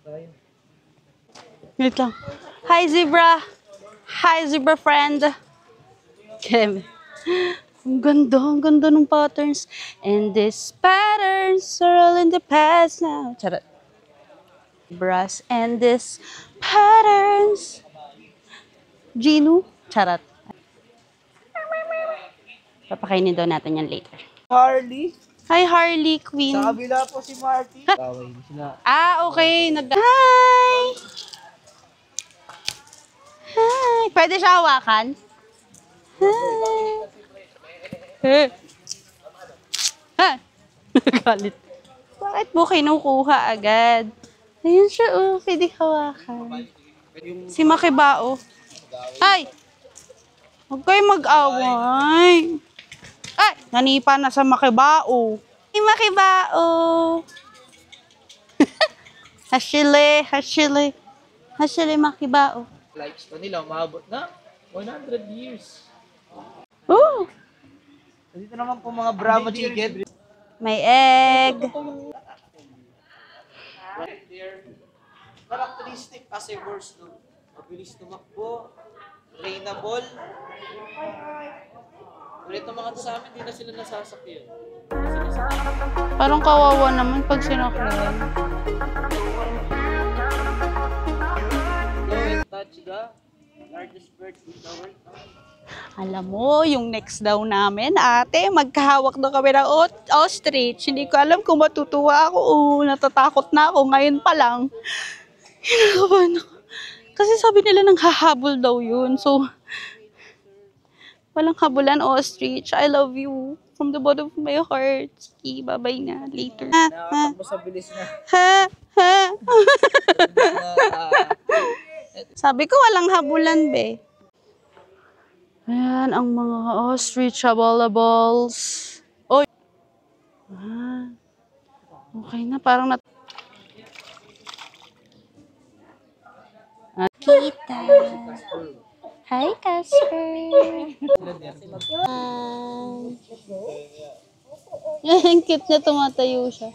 Wait lang. Hi, zebra. Hi, zebra friend. Kim. Ang ganda ng patterns. And these patterns are all in the past now. Charot. Brass and these patterns. Gino. Charot. Papakainin daw natin yan later. Harley. Hi, Harley Quinn. Sa kabila po si Marty. Kaway sila. Okay. Hi! Hi! Pwede siya hawakan? Hi! Ha! Galit. Bakit mo kinukuha agad? Ayun siya, oh. Pwede hawakan. Si Makibao. Ay! Huwag kayo mag-away. Ay! Nanipa na sa Makibao. Si Makibao. Hashile Makibao. Likes pa nila, umabot na 100 years. Oh! Dito naman po mga Bravo chicken. May egg. Characteristic as a horse, no? Mabilis tumakbo, trainable. Ulit ang mga to sa amin, di na sila nasasakyan. Parang kawawa naman pag sinakyan. Go and touch the largest bird in the world. Alam mo, yung next daw namin, ate, magkahawak daw kami ng ostrich. Hindi ko alam kung matutuwa ako o natatakot na ako ngayon pa lang. Kinakabahan ako. Kasi sabi nila nang hahabol daw yun. So, walang habulan, ostrich. I love you. From the bottom of my heart. Sige, bye-bye na. Later. Nakakakbo sa bilis na. Ha? Sabi ko walang habulan, be. Ayan, ang mga ostrich haballables. Oy! Okay na, parang Kita. Hi, Casper. Ang cute niya, tumatayo siya.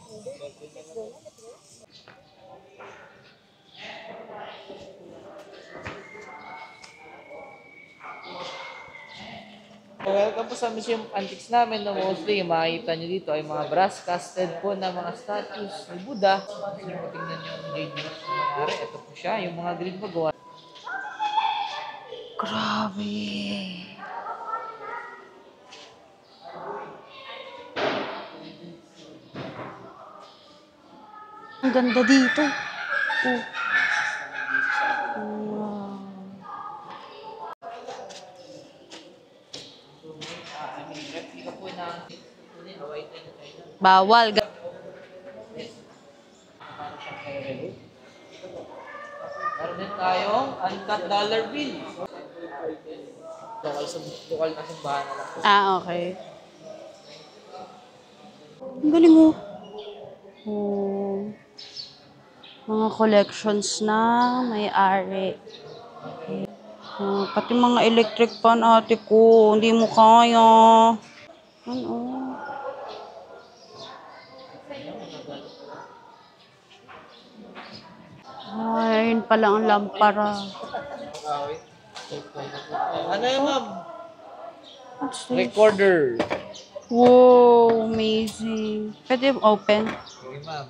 Welcome po sa Museum of Antiques namin. No, mostly, yung makikita nyo dito ay mga brass casted po na mga statues ni Buddha. Kasi mo tingnan nyo yung jade na nangyari. Ito po siya, yung mga green magawa. Grabe. Ang ganda dito. Oh. Wow. Replica po na Hawaii na China. Bawal. Meron din tayong uncut dollar bill. Lokal na simbahan na lang po. Okay. Ang galing mo. Oh. Mga collections na may-ari. Pati mga electric fan, ate ko. Hindi mo kaya. Ano? Ay, yun pala ang lampara. Ano yun, ma'am? What's this? Recorder. Wow, amazing. Pwede open? Okay, ma'am.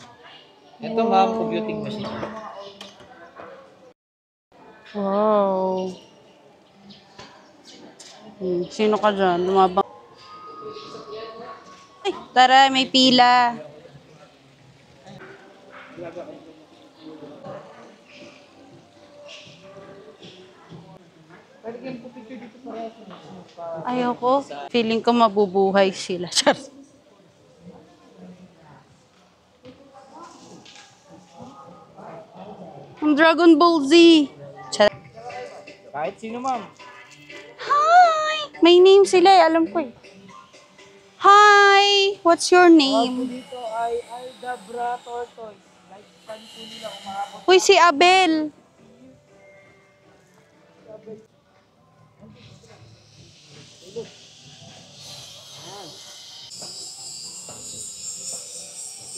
Ito, ma'am, computing machine. Wow. Sino ka dyan? Lumabang. Ay, tara, may pila. Ayoko. Feeling ko mabubuhay sila. Ang Dragon Ball Z. Kahit sino, ma'am. Hi! May name sila eh. Alam ko eh. Hi! What's your name? Dito ay Aldabra Tortoise. Like, pan po nila umabot. Uy, si Abel.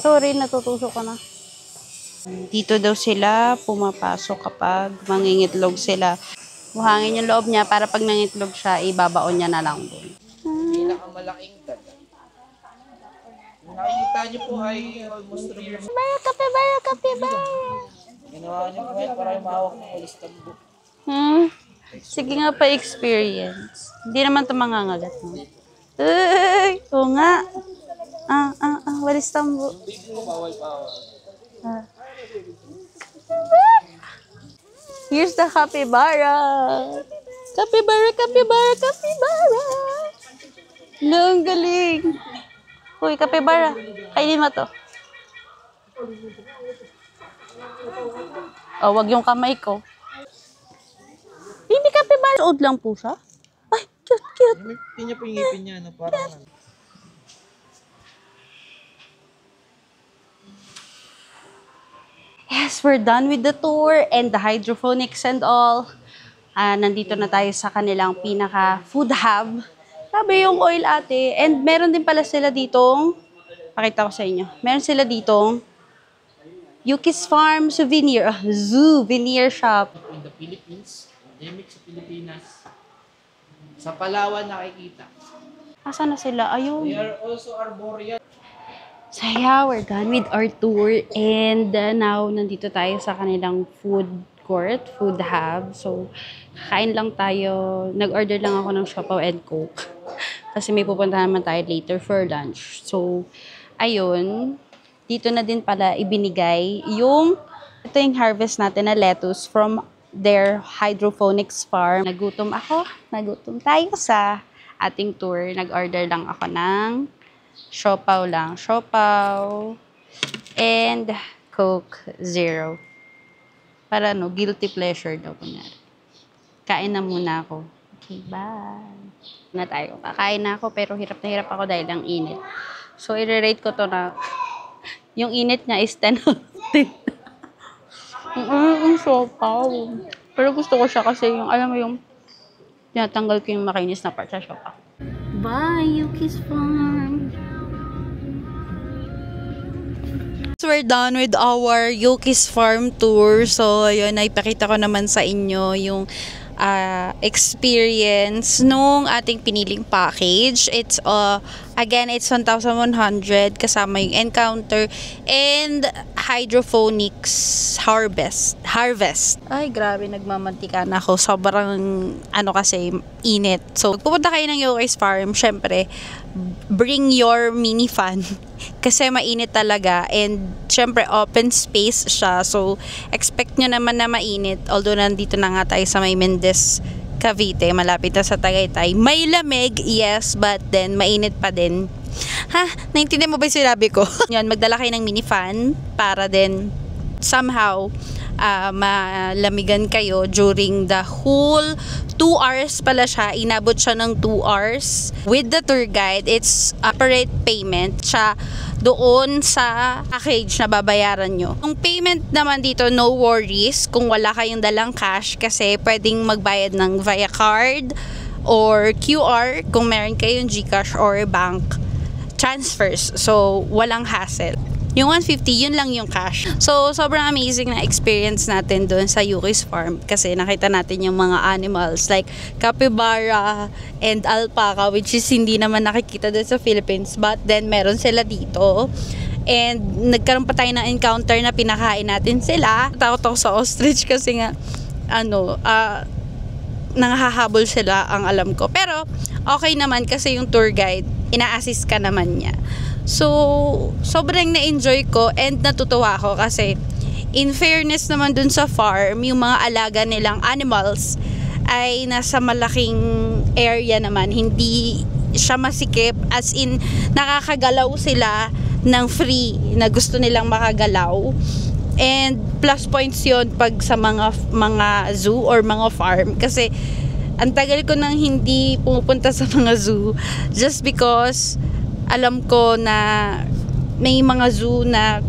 Sorry, natutusok ka na. Dito daw sila pumapasok kapag mangingitlog sila. Buhangin yung loob niya para pag nangitlog siya, ibabaon niya na lang doon. Pinakamalaking daga. Yung nakikita niyo po ay almost 3 years. Kapibara! Ginawa niyo po yan para mahawak ng walis tambo. Sige nga pa experience. Hindi naman ito mangangagat mo. Ay! Oo nga. Walis tambo. Here's the capybara. Capybara, capybara, capybara. Ang galing. Uy, capybara. Kainin mo to. Oh, wag yung kamay ko. Hindi capybara. Old lang po siya. Ay, cute, cute. Hindi niya po yung ngipin niya, no? Parang ano. Yes, we're done with the tour and the hydroponics and all. Nandito na tayo sa kanilang pinaka-food hub. Sabi yung oil ate. And meron din pala sila ditong, pakita ko sa inyo, meron sila ditong Yuki's Farm Souvenir, souvenir shop. In the Philippines, endemic sa Pilipinas. Sa Palawan nakikita. Asan na sila? Ayun. They are also arboreal. So yeah, we're done with our tour and now nandito tayo sa kanilang food court, food hub. So, kain lang tayo. Nag-order lang ako ng Siopaw and Coke. Kasi may pupunta naman tayo later for lunch. So, ayun. Dito na din pala ibinigay ito yung harvest natin na lettuce from their hydroponics farm. Nagutom ako. Nagutom tayo sa ating tour. Nag-order lang ako ng Siopaw lang. Siopaw and Coke Zero. Para guilty pleasure daw kunyari. Kain na muna ako. Okay, bye. Na tayo. Kakain na ako pero hirap na hirap ako dahil ang init. So, i-rate ko to na yung init niya is 10 out of 10. Ang siopaw. Pero gusto ko siya kasi yung, alam mo yung tinatanggal ko yung makinis na part sa siopaw. Bye, Yuki's Farm! So, we're done with our Yuki's Farm tour. So, ayun, naipakita ko naman sa inyo yung experience nung ating piniling package. It's again, it's 1,100 kasama yung encounter and hydroponics harvest. Ay, grabe, nagmamantika na ako. Sobrang kasi init. So, pupunta kayo ng Yuki's Farm, syempre, bring your mini fan kasi mainit talaga and syempre open space siya, so expect nyo naman na mainit, although nandito na nga tayo sa may Mendez, Cavite, malapit na sa Tagaytay. May lamig, yes, but then mainit pa din. Naintindihan mo ba yung sinabi ko? Yan, magdala kayo ng mini fan para then somehow malamigan kayo during the whole 2 hours pala siya. Inabot siya ng 2 hours. With the tour guide, it's separate payment siya doon sa package na babayaran nyo. Yung payment naman dito, no worries kung wala kayong dalang cash kasi pwedeng magbayad ng via card or QR kung meron kayong GCash or bank transfers. So, walang hassle. Yung 150, yun lang yung cash. So, sobrang amazing na experience natin doon sa Yuki's Farm kasi nakita natin yung mga animals like capybara and alpaca, which is hindi naman nakikita doon sa Philippines, but then meron sila dito. And nagkaroon pa tayo ng encounter na pinakain natin sila. Takot ako sa ostrich kasi nga nanghahabol sila, ang alam ko. Pero okay naman kasi yung tour guide, ina-assist ka naman niya. So, sobrang na-enjoy ko and natutuwa ako kasi in fairness naman dun sa farm, yung mga alaga nilang animals ay nasa malaking area naman. Hindi siya masikip, as in nakakagalaw sila ng free na gusto nilang makagalaw. And plus points yun pag sa mga zoo or mga farm kasi ang tagal ko nang hindi pumupunta sa mga zoo just because alam ko na may mga zoo na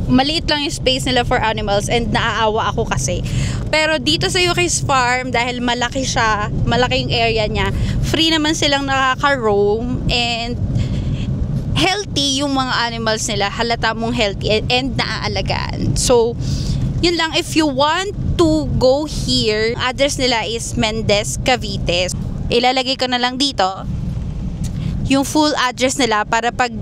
maliit lang yung space nila for animals and naaawa ako kasi. Pero dito sa Yuki's Farm, dahil malaki siya, malaki yung area niya, free naman silang nakaka-roam and healthy yung mga animals nila, halata mong healthy and naaalagaan. So, yun lang, if you want to go here, address nila is Mendez, Cavite. Ilalagay ko na lang dito yung full address nila para pag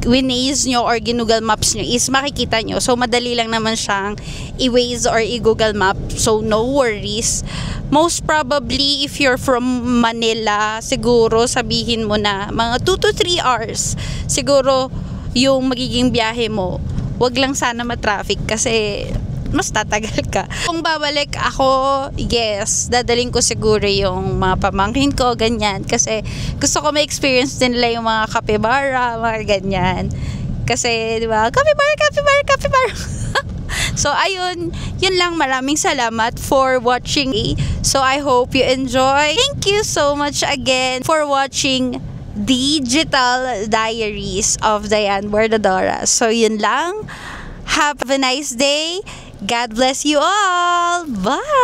Waze nyo or Google Maps nyo is makikita nyo. So, madali lang naman siyang i-Waze or i-Google Map. So, no worries. Most probably, if you're from Manila, siguro sabihin mo na mga 2 to 3 hours. Siguro, yung magiging biyahe mo. Wag lang sana ma-traffic kasi mas tatagal ka. Kung babalik ako, yes, dadaling ko siguro yung mga pamangkin ko, ganyan. Kasi gusto ko ma-experience din nila yung mga capybara, mga ganyan. Kasi, di ba, capybara. So, ayun, yun lang. Maraming salamat for watching. So, I hope you enjoy. Thank you so much again for watching Digital Diaries of Diane Bordadora. So, yun lang. Have a nice day. God bless you all. Bye!